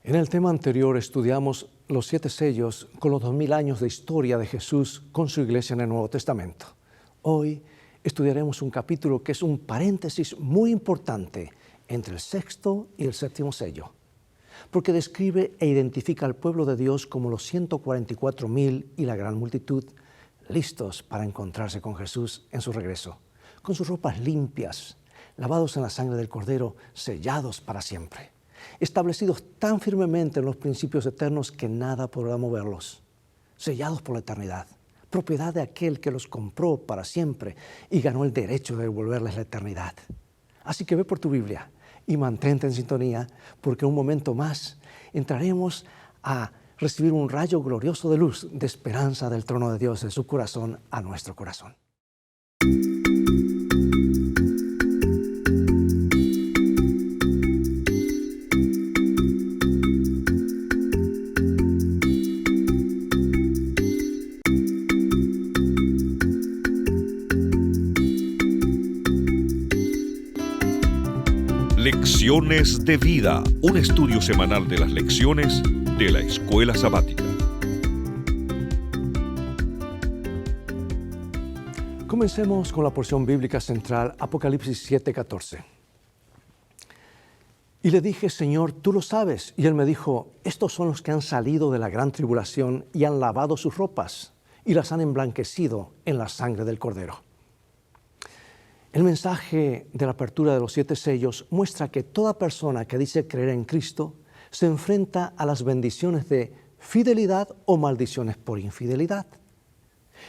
En el tema anterior estudiamos los 7 sellos con los 2000 años de historia de Jesús con su iglesia en el Nuevo Testamento. Hoy estudiaremos un capítulo que es un paréntesis muy importante entre el 6º y el 7º sello, porque describe e identifica al pueblo de Dios como los 144,000 y la gran multitud, listos para encontrarse con Jesús en su regreso, con sus ropas limpias, lavados en la sangre del Cordero, sellados para siempre, establecidos tan firmemente en los principios eternos que nada podrá moverlos, sellados por la eternidad, propiedad de aquel que los compró para siempre y ganó el derecho de devolverles la eternidad. Así que ve por tu Biblia y mantente en sintonía, porque en un momento más entraremos a recibir un rayo glorioso de luz, de esperanza del trono de Dios, de su corazón a nuestro corazón. Lecciones de Vida, un estudio semanal de las lecciones de la Escuela Sabática. Comencemos con la porción bíblica central, Apocalipsis 7:14. Y le dije, Señor, tú lo sabes. Y él me dijo, estos son los que han salido de la gran tribulación y han lavado sus ropas y las han emblanquecido en la sangre del Cordero. El mensaje de la apertura de los 7 sellos muestra que toda persona que dice creer en Cristo se enfrenta a las bendiciones de fidelidad o maldiciones por infidelidad.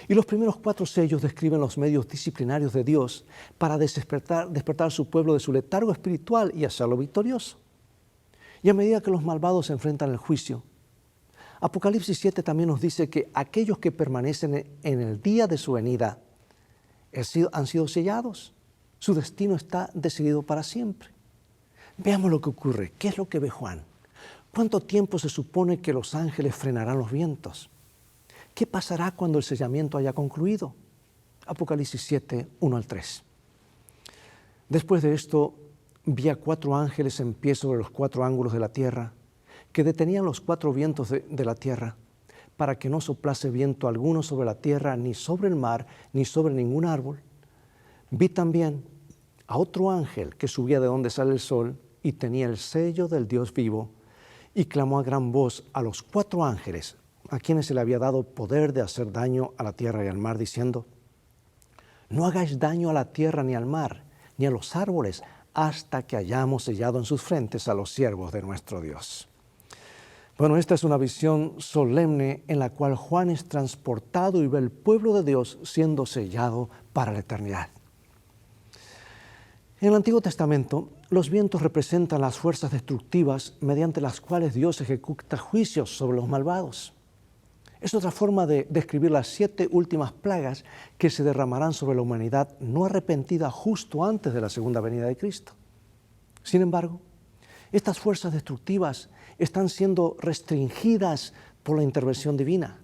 Y los primeros 4 sellos describen los medios disciplinarios de Dios para despertar a su pueblo de su letargo espiritual y hacerlo victorioso. Y a medida que los malvados se enfrentan al juicio, Apocalipsis 7 también nos dice que aquellos que permanecen en el día de su venida han sido sellados. Su destino está decidido para siempre. Veamos lo que ocurre. ¿Qué es lo que ve Juan? ¿Cuánto tiempo se supone que los ángeles frenarán los vientos? ¿Qué pasará cuando el sellamiento haya concluido? Apocalipsis 7, 1 al 3. Después de esto, vi a 4 ángeles en pie sobre los 4 ángulos de la tierra, que detenían los 4 vientos de la tierra, para que no soplase viento alguno sobre la tierra, ni sobre el mar, ni sobre ningún árbol. Vi también a otro ángel que subía de donde sale el sol y tenía el sello del Dios vivo y clamó a gran voz a los 4 ángeles a quienes se le había dado poder de hacer daño a la tierra y al mar, diciendo, no hagáis daño a la tierra ni al mar, ni a los árboles, hasta que hayamos sellado en sus frentes a los siervos de nuestro Dios. Bueno, esta es una visión solemne en la cual Juan es transportado y ve el pueblo de Dios siendo sellado para la eternidad. En el Antiguo Testamento, los vientos representan las fuerzas destructivas mediante las cuales Dios ejecuta juicios sobre los malvados. Es otra forma de describir las 7 últimas plagas que se derramarán sobre la humanidad no arrepentida justo antes de la segunda venida de Cristo. Sin embargo, estas fuerzas destructivas están siendo restringidas por la intervención divina,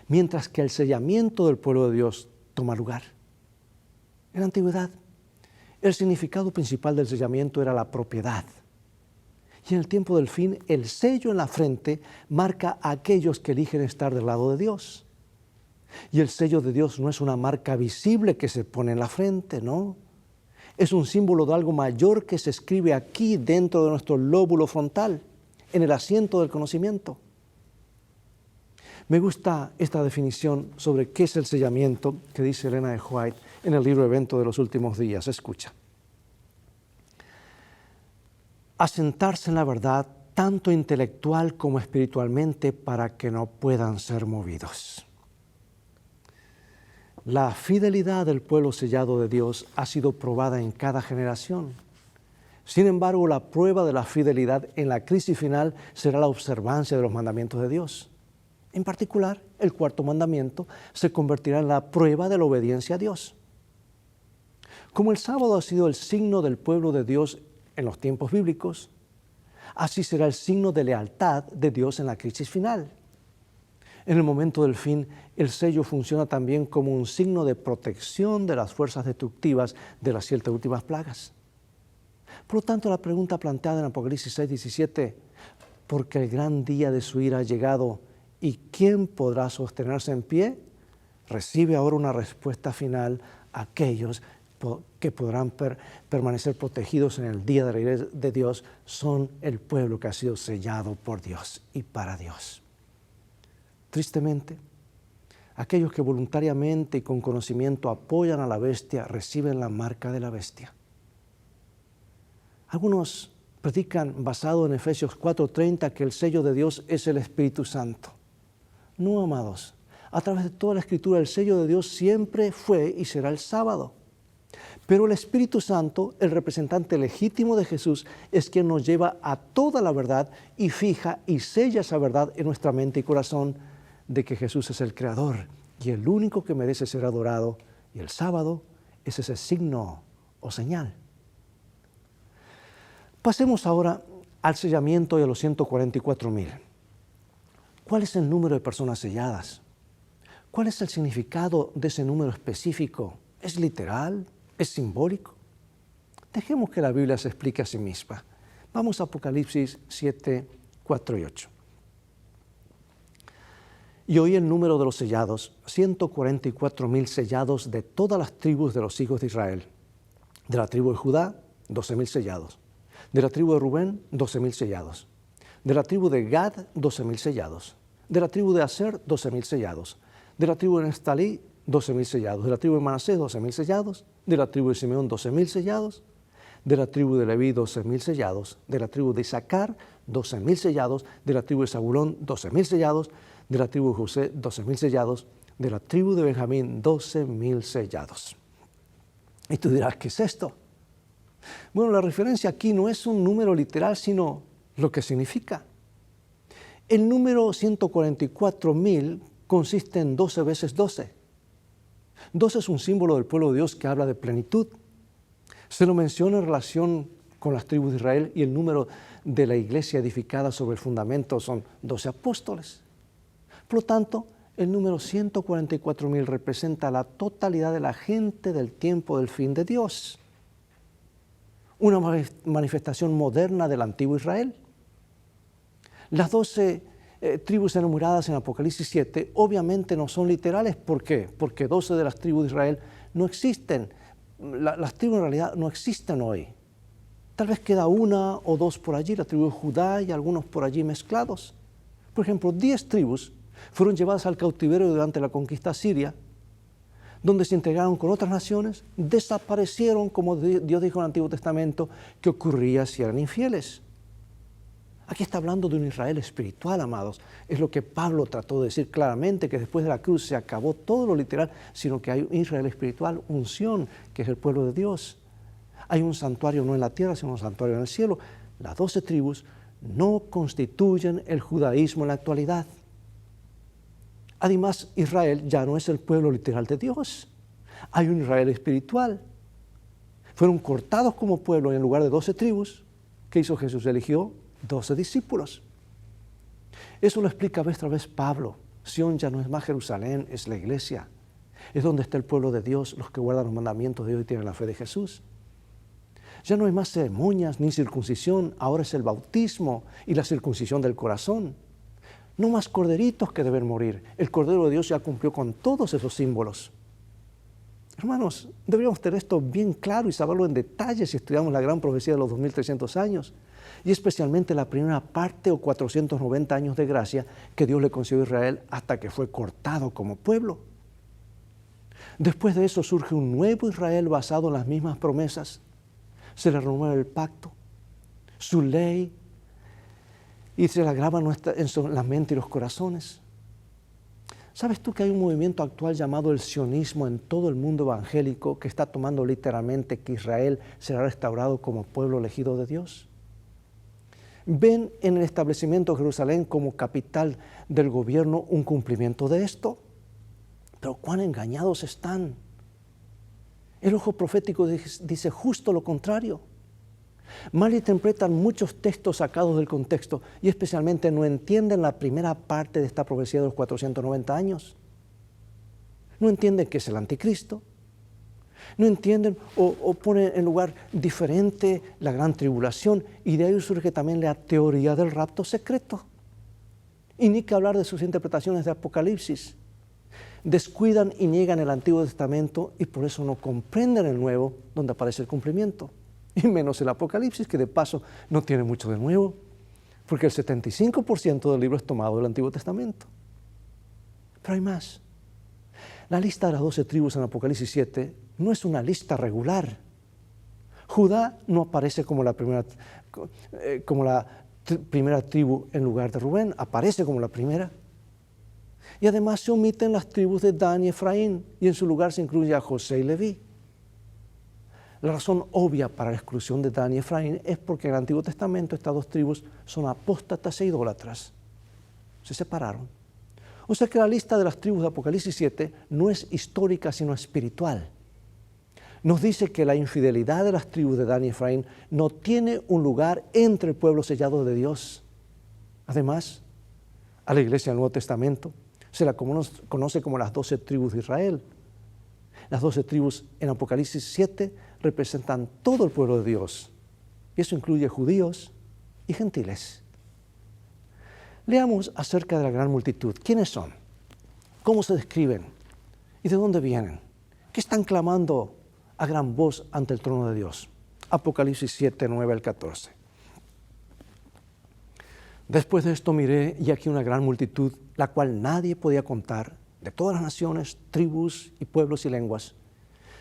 mientras que el sellamiento del pueblo de Dios toma lugar. En la antigüedad, el significado principal del sellamiento era la propiedad. Y en el tiempo del fin, el sello en la frente marca a aquellos que eligen estar del lado de Dios. Y el sello de Dios no es una marca visible que se pone en la frente, no. Es un símbolo de algo mayor que se escribe aquí dentro de nuestro lóbulo frontal, en el asiento del conocimiento. Me gusta esta definición sobre qué es el sellamiento que dice Elena de White en el libro Evento de los Últimos Días. Escucha. Asentarse en la verdad, tanto intelectual como espiritualmente, para que no puedan ser movidos. La fidelidad del pueblo sellado de Dios ha sido probada en cada generación. Sin embargo, la prueba de la fidelidad en la crisis final será la observancia de los mandamientos de Dios. En particular, el 4º mandamiento se convertirá en la prueba de la obediencia a Dios. Como el sábado ha sido el signo del pueblo de Dios en los tiempos bíblicos, así será el signo de lealtad de Dios en la crisis final. En el momento del fin, el sello funciona también como un signo de protección de las fuerzas destructivas de las 7 últimas plagas. Por lo tanto, la pregunta planteada en Apocalipsis 6:17, porque el gran día de su ira ha llegado. ¿Y quién podrá sostenerse en pie? Recibe ahora una respuesta final a aquellos que podrán permanecer protegidos en el día de la ira de Dios. Son el pueblo que ha sido sellado por Dios y para Dios. Tristemente, aquellos que voluntariamente y con conocimiento apoyan a la bestia reciben la marca de la bestia. Algunos predican, basado en Efesios 4:30, que el sello de Dios es el Espíritu Santo. No, amados, a través de toda la Escritura el sello de Dios siempre fue y será el sábado. Pero el Espíritu Santo, el representante legítimo de Jesús, es quien nos lleva a toda la verdad y fija y sella esa verdad en nuestra mente y corazón de que Jesús es el Creador y el único que merece ser adorado. Y el sábado es ese signo o señal. Pasemos ahora al sellamiento y a los 144,000. ¿Cuál es el número de personas selladas? ¿Cuál es el significado de ese número específico? ¿Es literal? ¿Es simbólico? Dejemos que la Biblia se explique a sí misma. Vamos a Apocalipsis 7, 4 y 8. Y oí el número de los sellados, 144,000 sellados de todas las tribus de los hijos de Israel. De la tribu de Judá, 12,000 sellados. De la tribu de Rubén, 12,000 sellados. De la tribu de Gad, 12,000 sellados. De la tribu de Aser, 12,000 sellados. De la tribu de Neftalí, 12,000 sellados. De la tribu de Manasés, 12,000 sellados. De la tribu de Simeón, 12,000 sellados. De la tribu de Leví, 12,000 sellados. De la tribu de Isaacar, 12,000 sellados. De la tribu de Zabulón, 12,000 sellados. De la tribu de José, 12,000 sellados. De la tribu de Benjamín, 12,000 sellados. Y tú dirás, ¿qué es esto? Bueno, la referencia aquí no es un número literal, sino lo que significa. El número 144,000 consiste en 12 veces 12. 12 es un símbolo del pueblo de Dios que habla de plenitud. Se lo menciona en relación con las tribus de Israel y el número de la iglesia edificada sobre el fundamento son 12 apóstoles. Por lo tanto, el número 144,000 representa la totalidad de la gente del tiempo del fin de Dios. Una manifestación moderna del antiguo Israel. Las 12 tribus enumeradas en Apocalipsis 7 obviamente no son literales. ¿Por qué? Porque 12 de las tribus de Israel no existen. Las tribus en realidad no existen hoy. Tal vez queda una o dos por allí, la tribu de Judá y algunos por allí mezclados. Por ejemplo, 10 tribus fueron llevadas al cautiverio durante la conquista siria, donde se integraron con otras naciones, desaparecieron, como Dios dijo en el Antiguo Testamento, que ocurría si eran infieles. Aquí está hablando de un Israel espiritual, amados. Es lo que Pablo trató de decir claramente, que después de la cruz se acabó todo lo literal, sino que hay un Israel espiritual, unción, que es el pueblo de Dios. Hay un santuario no en la tierra, sino un santuario en el cielo. Las 12 tribus no constituyen el judaísmo en la actualidad. Además, Israel ya no es el pueblo literal de Dios. Hay un Israel espiritual. Fueron cortados como pueblo en lugar de 12 tribus. ¿Qué hizo Jesús? Eligió 12 discípulos. Eso lo explica vez tras vez Pablo. Sión ya no es más Jerusalén, es la iglesia. Es donde está el pueblo de Dios, los que guardan los mandamientos de Dios y tienen la fe de Jesús. Ya no hay más ceremonias ni circuncisión, ahora es el bautismo y la circuncisión del corazón. No más corderitos que deben morir. El Cordero de Dios ya cumplió con todos esos símbolos. Hermanos, deberíamos tener esto bien claro y saberlo en detalle si estudiamos la gran profecía de los 2300 años. Y especialmente la primera parte o 490 años de gracia que Dios le concedió a Israel hasta que fue cortado como pueblo. Después de eso surge un nuevo Israel basado en las mismas promesas. Se le renueva el pacto, su ley, y se la graba en la mente y los corazones. ¿Sabes tú que hay un movimiento actual llamado el sionismo en todo el mundo evangélico que está tomando literalmente que Israel será restaurado como pueblo elegido de Dios? ¿Ven en el establecimiento de Jerusalén como capital del gobierno un cumplimiento de esto? Pero cuán engañados están. El ojo profético dice justo lo contrario. Malinterpretan muchos textos sacados del contexto y especialmente no entienden la primera parte de esta profecía de los 490 años. No entienden que es el anticristo. No entienden o ponen en lugar diferente la gran tribulación, y de ahí surge también la teoría del rapto secreto. Y ni que hablar de sus interpretaciones de Apocalipsis. Descuidan y niegan el Antiguo Testamento y por eso no comprenden el Nuevo, donde aparece el cumplimiento. Y menos el Apocalipsis, que de paso no tiene mucho de nuevo, porque el 75% del libro es tomado del Antiguo Testamento. Pero hay más. La lista de las 12 tribus en Apocalipsis 7 no es una lista regular. Judá no aparece como la primera tribu en lugar de Rubén, aparece como la primera. Y además se omiten las tribus de Dan y Efraín, y en su lugar se incluye a José y Leví. La razón obvia para la exclusión de Dan y Efraín es porque en el Antiguo Testamento estas dos tribus son apóstatas e idólatras. Se separaron. O sea que la lista de las tribus de Apocalipsis 7 no es histórica, sino espiritual. Nos dice que la infidelidad de las tribus de Dan y Efraín no tiene un lugar entre el pueblo sellado de Dios. Además, a la iglesia del Nuevo Testamento se la conoce como las 12 tribus de Israel. Las 12 tribus en Apocalipsis 7 representan todo el pueblo de Dios. Y eso incluye judíos y gentiles. Leamos acerca de la gran multitud. ¿Quiénes son? ¿Cómo se describen? ¿Y de dónde vienen? ¿Qué están clamando a gran voz ante el trono de Dios? Apocalipsis 7, 9 al 14. Después de esto miré, y aquí una gran multitud, la cual nadie podía contar, de todas las naciones, tribus y pueblos y lenguas,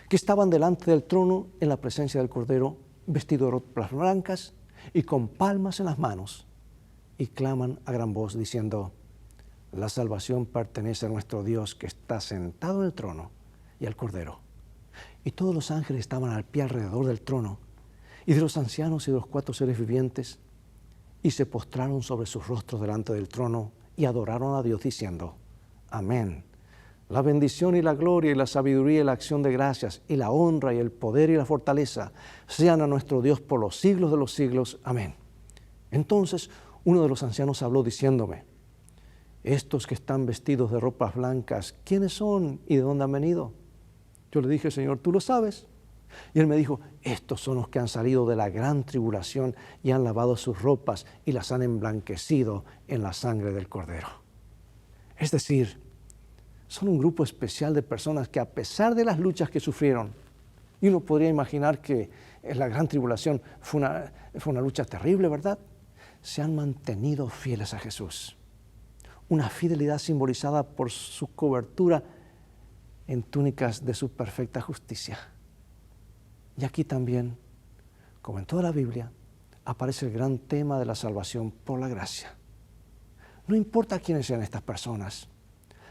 que estaban delante del trono en la presencia del Cordero, vestidos de ropas blancas y con palmas en las manos, y claman a gran voz diciendo: la salvación pertenece a nuestro Dios que está sentado en el trono y al Cordero. Y todos los ángeles estaban al pie alrededor del trono, y de los ancianos y de los 4 seres vivientes, y se postraron sobre sus rostros delante del trono y adoraron a Dios diciendo: amén. La bendición y la gloria y la sabiduría y la acción de gracias y la honra y el poder y la fortaleza sean a nuestro Dios por los siglos de los siglos. Amén. Entonces uno de los ancianos habló diciéndome: estos que están vestidos de ropas blancas, ¿quiénes son y de dónde han venido? Yo le dije: Señor, tú lo sabes. Y él me dijo: estos son los que han salido de la gran tribulación y han lavado sus ropas y las han emblanquecido en la sangre del Cordero. Es decir, son un grupo especial de personas que, a pesar de las luchas que sufrieron, y uno podría imaginar que la gran tribulación fue una lucha terrible, ¿verdad?, se han mantenido fieles a Jesús. Una fidelidad simbolizada por su cobertura en túnicas de su perfecta justicia. Y aquí también, como en toda la Biblia, aparece el gran tema de la salvación por la gracia. No importa quiénes sean estas personas,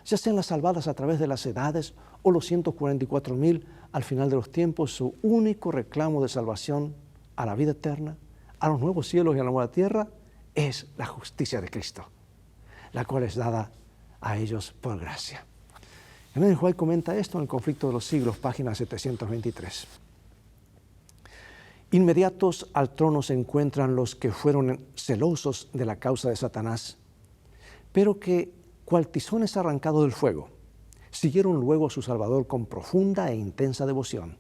ya sean las salvadas a través de las edades o los 144,000 al final de los tiempos, su único reclamo de salvación a la vida eterna, a los nuevos cielos y a la nueva tierra, es la justicia de Cristo, la cual es dada a ellos por gracia. Ellen White comenta esto en El conflicto de los siglos, página 723. Inmediatos al trono se encuentran los que fueron celosos de la causa de Satanás, pero que, cual tizones arrancados del fuego, siguieron luego a su Salvador con profunda e intensa devoción.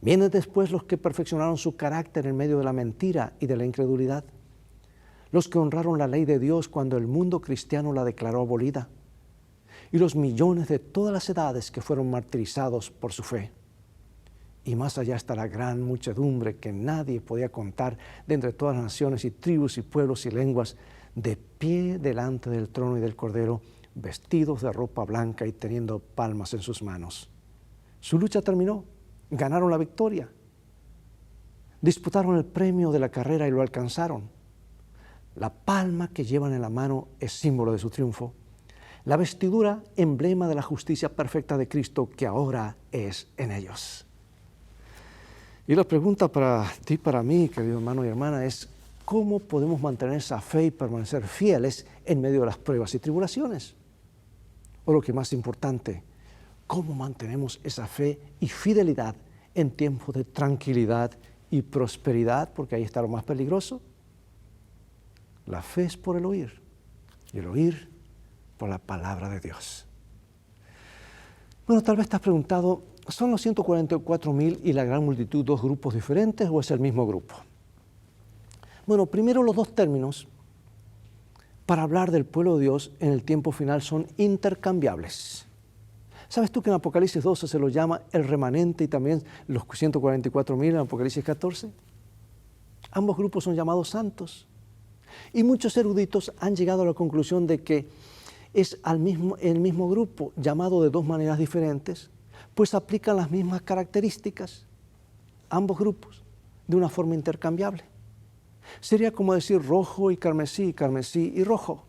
Vienen después los que perfeccionaron su carácter en medio de la mentira y de la incredulidad, los que honraron la ley de Dios cuando el mundo cristiano la declaró abolida, y los millones de todas las edades que fueron martirizados por su fe. Y más allá está la gran muchedumbre que nadie podía contar de entre todas las naciones y tribus y pueblos y lenguas, de pie delante del trono y del Cordero, vestidos de ropa blanca y teniendo palmas en sus manos. Su lucha terminó, ganaron la victoria, disputaron el premio de la carrera y lo alcanzaron. La palma que llevan en la mano es símbolo de su triunfo. La vestidura, emblema de la justicia perfecta de Cristo que ahora es en ellos. Y la pregunta para ti, para mí, querido hermano y hermana, es: ¿cómo podemos mantener esa fe y permanecer fieles en medio de las pruebas y tribulaciones? O lo que más importante, ¿cómo mantenemos esa fe y fidelidad en tiempos de tranquilidad y prosperidad? Porque ahí está lo más peligroso. La fe es por el oír, y el oír por la palabra de Dios. Bueno, tal vez te has preguntado ¿Son los 144,000 y la gran multitud dos grupos diferentes o es el mismo grupo? Bueno, primero los dos términos para hablar del pueblo de Dios en el tiempo final son intercambiables. ¿Sabes tú que en Apocalipsis 12 se lo llama el remanente y también los 144,000 en Apocalipsis 14? Ambos grupos son llamados santos. Y muchos eruditos han llegado a la conclusión de que es el mismo grupo, llamado de dos maneras diferentes, pues aplican las mismas características, ambos grupos, de una forma intercambiable. Sería como decir rojo y carmesí y rojo.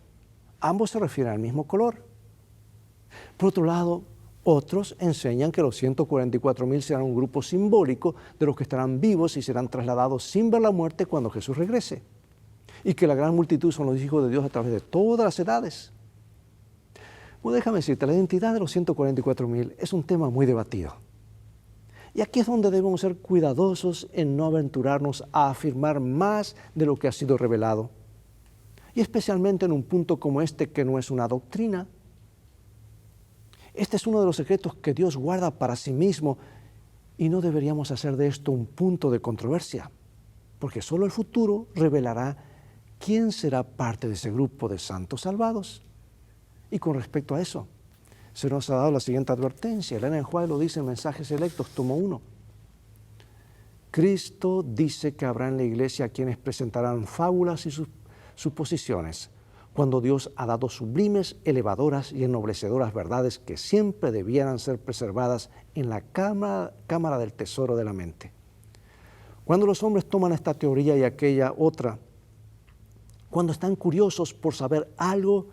Ambos se refieren al mismo color. Por otro lado, otros enseñan que los 144,000 serán un grupo simbólico de los que estarán vivos y serán trasladados sin ver la muerte cuando Jesús regrese. Y que la gran multitud son los hijos de Dios a través de todas las edades. Bueno, déjame decirte, la identidad de los 144,000 es un tema muy debatido. Y aquí es donde debemos ser cuidadosos en no aventurarnos a afirmar más de lo que ha sido revelado. Y especialmente en un punto como este que no es una doctrina. Este es uno de los secretos que Dios guarda para sí mismo y no deberíamos hacer de esto un punto de controversia, porque solo el futuro revelará quién será parte de ese grupo de santos salvados. Y con respecto a eso, se nos ha dado la siguiente advertencia. Elena en White lo dice en Mensajes Selectos, tomo 1. Cristo dice que habrá en la iglesia quienes presentarán fábulas y suposiciones, cuando Dios ha dado sublimes, elevadoras y ennoblecederas verdades que siempre debieran ser preservadas en la cámara del tesoro de la mente. Cuando los hombres toman esta teoría y aquella otra, cuando están curiosos por saber algo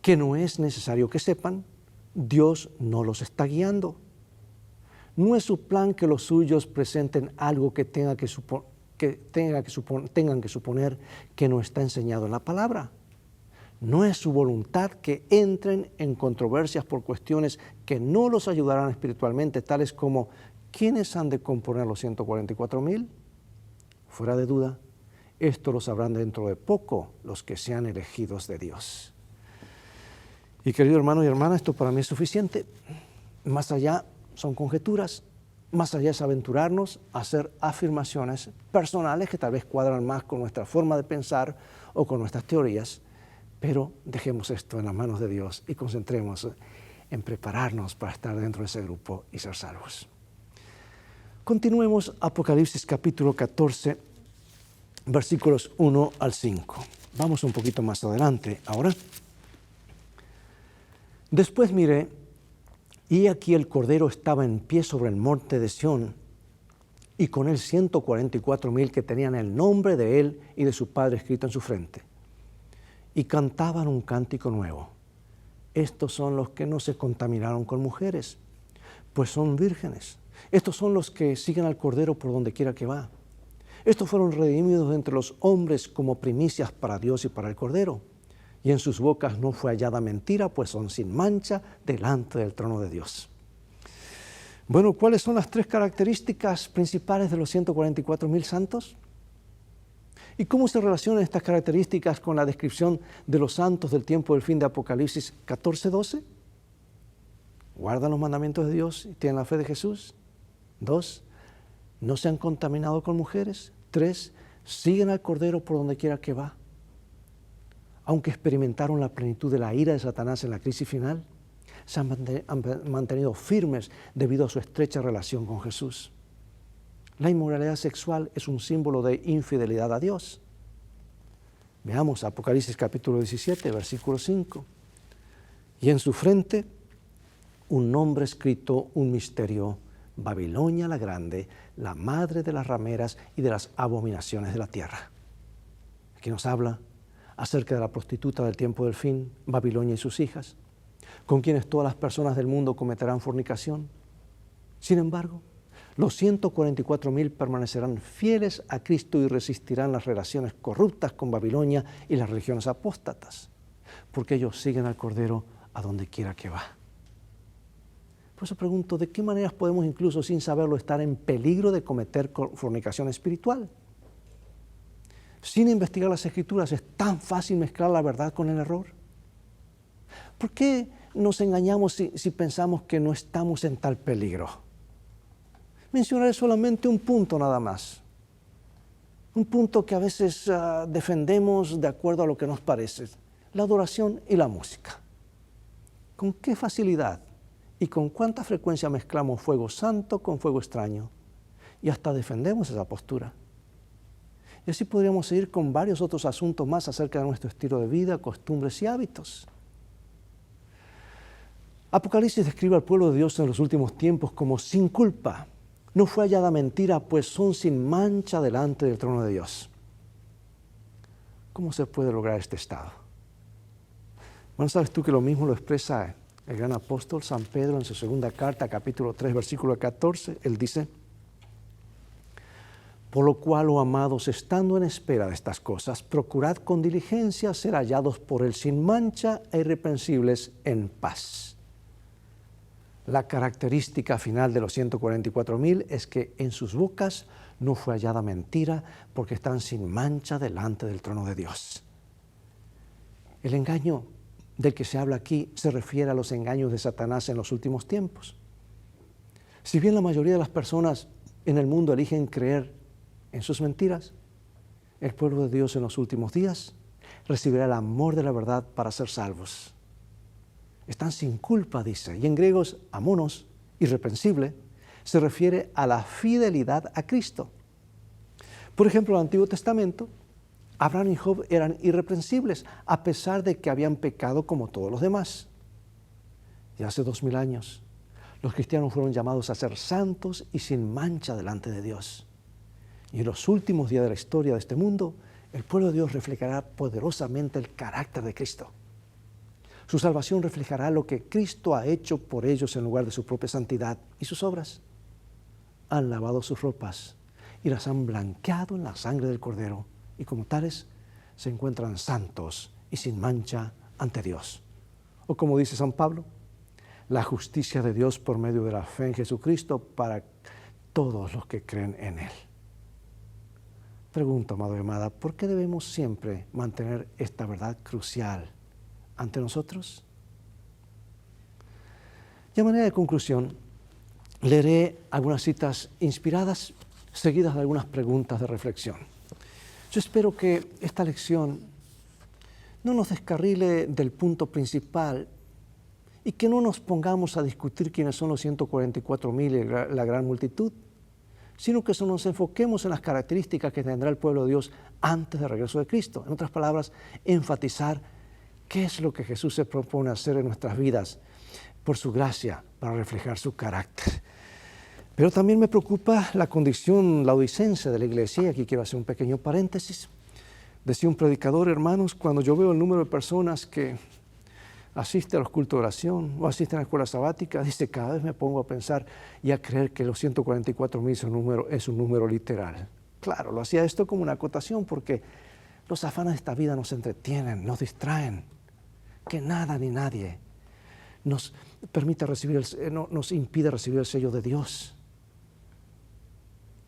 que no es necesario que sepan, Dios no los está guiando. No es su plan que los suyos presenten algo que tengan que suponer que no está enseñado en la palabra. No es su voluntad que entren en controversias por cuestiones que no los ayudarán espiritualmente, tales como ¿quiénes han de componer los 144,000? Fuera de duda, esto lo sabrán dentro de poco los que sean elegidos de Dios. Y querido hermano y hermana, esto para mí es suficiente. Más allá son conjeturas, más allá es aventurarnos a hacer afirmaciones personales que tal vez cuadran más con nuestra forma de pensar o con nuestras teorías, pero dejemos esto en las manos de Dios y concentremos en prepararnos para estar dentro de ese grupo y ser salvos. Continuemos Apocalipsis capítulo 14, versículos 1 al 5. Vamos un poquito más adelante ahora. Después miré, y aquí el Cordero estaba en pie sobre el monte de Sión, y con él 144,000 que tenían el nombre de él y de su Padre escrito en su frente. Y cantaban un cántico nuevo. Estos son los que no se contaminaron con mujeres, pues son vírgenes. Estos son los que siguen al Cordero por donde quiera que va. Estos fueron redimidos entre los hombres como primicias para Dios y para el Cordero. Y en sus bocas no fue hallada mentira, pues son sin mancha delante del trono de Dios. Bueno, ¿cuáles son las tres características principales de los 144,000 santos? ¿Y cómo se relacionan estas características con la descripción de los santos del tiempo del fin de Apocalipsis 14:12? ¿Guardan los mandamientos de Dios y tienen la fe de Jesús? 2. ¿No se han contaminado con mujeres? 3. ¿Siguen al Cordero por donde quiera que va? Aunque experimentaron la plenitud de la ira de Satanás en la crisis final, se han mantenido firmes debido a su estrecha relación con Jesús. La inmoralidad sexual es un símbolo de infidelidad a Dios. Veamos Apocalipsis capítulo 17, versículo 5. Y en su frente un nombre escrito, un misterio, Babilonia la grande, la madre de las rameras y de las abominaciones de la tierra. Aquí nos habla acerca de la prostituta del tiempo del fin, Babilonia y sus hijas, con quienes todas las personas del mundo cometerán fornicación. Sin embargo, los 144,000 permanecerán fieles a Cristo y resistirán las relaciones corruptas con Babilonia y las religiones apóstatas, porque ellos siguen al Cordero a donde quiera que va. Por eso pregunto, ¿de qué maneras podemos incluso sin saberlo estar en peligro de cometer fornicación espiritual? Sin investigar las Escrituras es tan fácil mezclar la verdad con el error. ¿Por qué nos engañamos si pensamos que no estamos en tal peligro? Mencionaré solamente un punto nada más. Un punto que a veces defendemos de acuerdo a lo que nos parece. La adoración y la música. ¿Con qué facilidad y con cuánta frecuencia mezclamos fuego santo con fuego extraño? Y hasta defendemos esa postura. Y así podríamos seguir con varios otros asuntos más acerca de nuestro estilo de vida, costumbres y hábitos. Apocalipsis describe al pueblo de Dios en los últimos tiempos como sin culpa. No fue hallada mentira, pues son sin mancha delante del trono de Dios. ¿Cómo se puede lograr este estado? Bueno, ¿sabes tú que lo mismo lo expresa el gran apóstol San Pedro en su segunda carta, capítulo 3, versículo 14? Él dice: por lo cual, oh amados, estando en espera de estas cosas, procurad con diligencia ser hallados por él sin mancha e irreprensibles en paz. La característica final de los 144,000 es que en sus bocas no fue hallada mentira, porque están sin mancha delante del trono de Dios. El engaño del que se habla aquí se refiere a los engaños de Satanás en los últimos tiempos. Si bien la mayoría de las personas en el mundo eligen creer en sus mentiras, el pueblo de Dios en los últimos días recibirá el amor de la verdad para ser salvos. Están sin culpa, dice, y en griego es amonos, irreprensible, se refiere a la fidelidad a Cristo. Por ejemplo, en el Antiguo Testamento, Abraham y Job eran irreprensibles, a pesar de que habían pecado como todos los demás. Y hace 2000 años, los cristianos fueron llamados a ser santos y sin mancha delante de Dios. Y en los últimos días de la historia de este mundo, el pueblo de Dios reflejará poderosamente el carácter de Cristo. Su salvación reflejará lo que Cristo ha hecho por ellos en lugar de su propia santidad y sus obras. Han lavado sus ropas y las han blanqueado en la sangre del Cordero, y como tales se encuentran santos y sin mancha ante Dios. O como dice San Pablo, la justicia de Dios por medio de la fe en Jesucristo para todos los que creen en Él. Pregunto, amado y amada, ¿por qué debemos siempre mantener esta verdad crucial ante nosotros? Y a manera de conclusión, leeré algunas citas inspiradas, seguidas de algunas preguntas de reflexión. Yo espero que esta lección no nos descarrile del punto principal y que no nos pongamos a discutir quiénes son los 144,000 y la gran multitud, sino que nos enfoquemos en las características que tendrá el pueblo de Dios antes del regreso de Cristo. En otras palabras, enfatizar qué es lo que Jesús se propone hacer en nuestras vidas por su gracia para reflejar su carácter. Pero también me preocupa la condición laodicense de la iglesia, y aquí quiero hacer un pequeño paréntesis. Decía un predicador: hermanos, cuando yo veo el número de personas que asisten a los cultos de oración o asisten a la escuela sabática, dice, cada vez me pongo a pensar y a creer que los 144,000 es un número literal. Claro, lo hacía esto como una acotación porque los afanes de esta vida nos entretienen, nos distraen. Que nada ni nadie nos impide recibir el sello de Dios.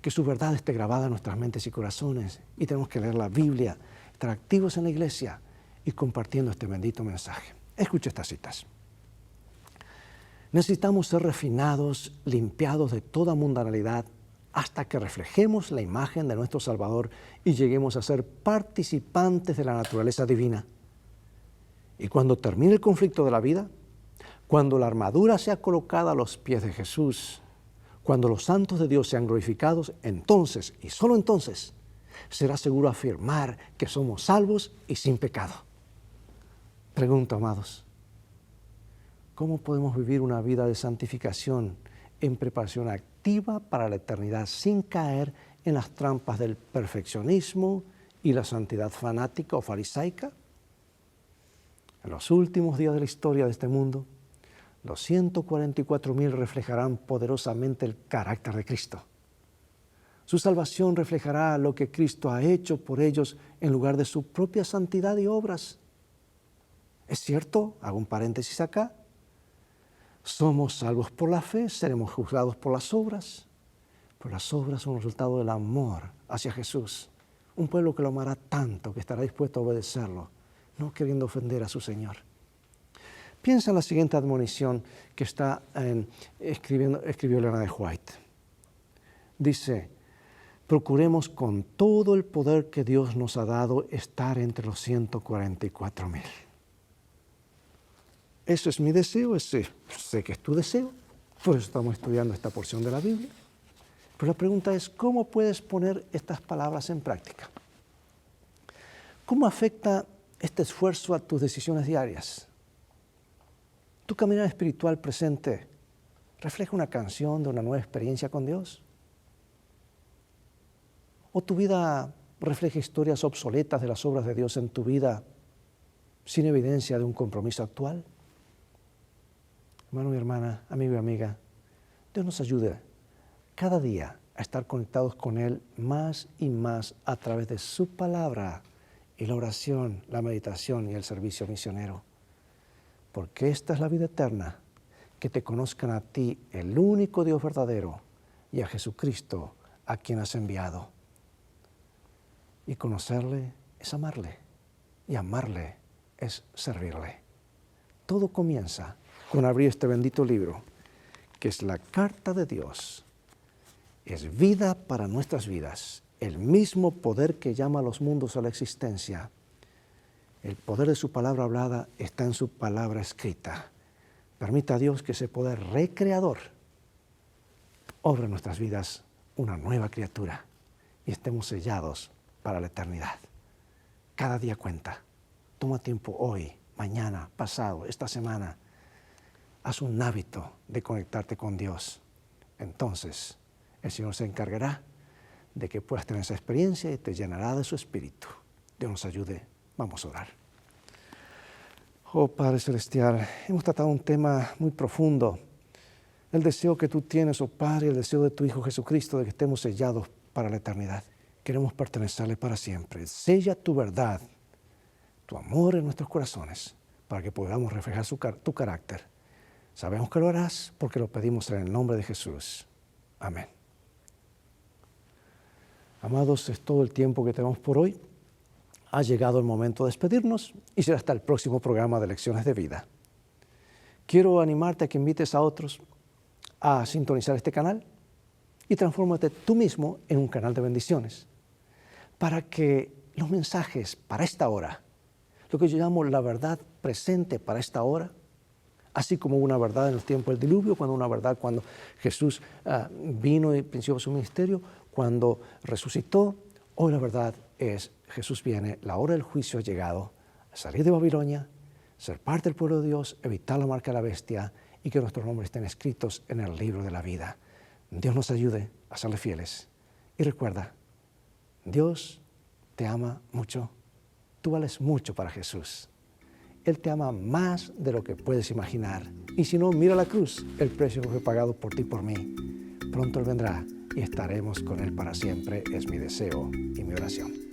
Que su verdad esté grabada en nuestras mentes y corazones, y tenemos que leer la Biblia, estar activos en la iglesia y compartiendo este bendito mensaje. Escuche estas citas. Necesitamos ser refinados, limpiados de toda mundanalidad, hasta que reflejemos la imagen de nuestro Salvador y lleguemos a ser participantes de la naturaleza divina. Y cuando termine el conflicto de la vida, cuando la armadura sea colocada a los pies de Jesús, cuando los santos de Dios sean glorificados, entonces, y solo entonces, será seguro afirmar que somos salvos y sin pecado. Pregunto, amados, ¿cómo podemos vivir una vida de santificación en preparación activa para la eternidad sin caer en las trampas del perfeccionismo y la santidad fanática o farisaica? En los últimos días de la historia de este mundo, los 144,000 reflejarán poderosamente el carácter de Cristo. Su salvación reflejará lo que Cristo ha hecho por ellos en lugar de su propia santidad y obras. Es cierto, hago un paréntesis acá, somos salvos por la fe, seremos juzgados por las obras, pero las obras son el resultado del amor hacia Jesús. Un pueblo que lo amará tanto que estará dispuesto a obedecerlo, no queriendo ofender a su Señor. Piensa en la siguiente admonición que escribió Elena de White. Dice, procuremos con todo el poder que Dios nos ha dado estar entre los 144,000. Eso es mi deseo, sé que es tu deseo, por eso estamos estudiando esta porción de la Biblia. Pero la pregunta es, ¿cómo puedes poner estas palabras en práctica? ¿Cómo afecta este esfuerzo a tus decisiones diarias? ¿Tu caminar espiritual presente refleja una canción de una nueva experiencia con Dios? ¿O tu vida refleja historias obsoletas de las obras de Dios en tu vida sin evidencia de un compromiso actual? Hermano y hermana, amigo y amiga, Dios nos ayude cada día a estar conectados con Él más y más a través de su palabra y la oración, la meditación y el servicio misionero. Porque esta es la vida eterna, que te conozcan a ti, el único Dios verdadero, y a Jesucristo, a quien has enviado. Y conocerle es amarle, y amarle es servirle. Todo comienza con abrir este bendito libro, que es la carta de Dios. Es vida para nuestras vidas, el mismo poder que llama a los mundos a la existencia. El poder de su palabra hablada está en su palabra escrita. Permita a Dios que ese poder recreador obre en nuestras vidas una nueva criatura y estemos sellados para la eternidad. Cada día cuenta. Toma tiempo hoy, mañana, pasado, esta semana. Haz un hábito de conectarte con Dios. Entonces, el Señor se encargará de que puedas tener esa experiencia y te llenará de su Espíritu. Dios nos ayude. Vamos a orar. Oh Padre Celestial, hemos tratado un tema muy profundo. El deseo que tú tienes, oh Padre, el deseo de tu Hijo Jesucristo, de que estemos sellados para la eternidad. Queremos pertenecerle para siempre. Sella tu verdad, tu amor en nuestros corazones, para que podamos reflejar tu carácter. Sabemos que lo harás porque lo pedimos en el nombre de Jesús. Amén. Amados, es todo el tiempo que tenemos por hoy. Ha llegado el momento de despedirnos y será hasta el próximo programa de Lecciones de Vida. Quiero animarte a que invites a otros a sintonizar este canal y transfórmate tú mismo en un canal de bendiciones para que los mensajes para esta hora, lo que yo llamo la verdad presente para esta hora, así como una verdad en el tiempo del diluvio, cuando Jesús vino y inició su ministerio, cuando resucitó, hoy la verdad es Jesús viene, la hora del juicio ha llegado, a salir de Babilonia, ser parte del pueblo de Dios, evitar la marca de la bestia y que nuestros nombres estén escritos en el libro de la vida. Dios nos ayude a serle fieles. Y recuerda, Dios te ama mucho, tú vales mucho para Jesús. Él te ama más de lo que puedes imaginar. Y si no, mira la cruz, el precio que fue pagado por ti y por mí. Pronto Él vendrá y estaremos con Él para siempre, es mi deseo y mi oración.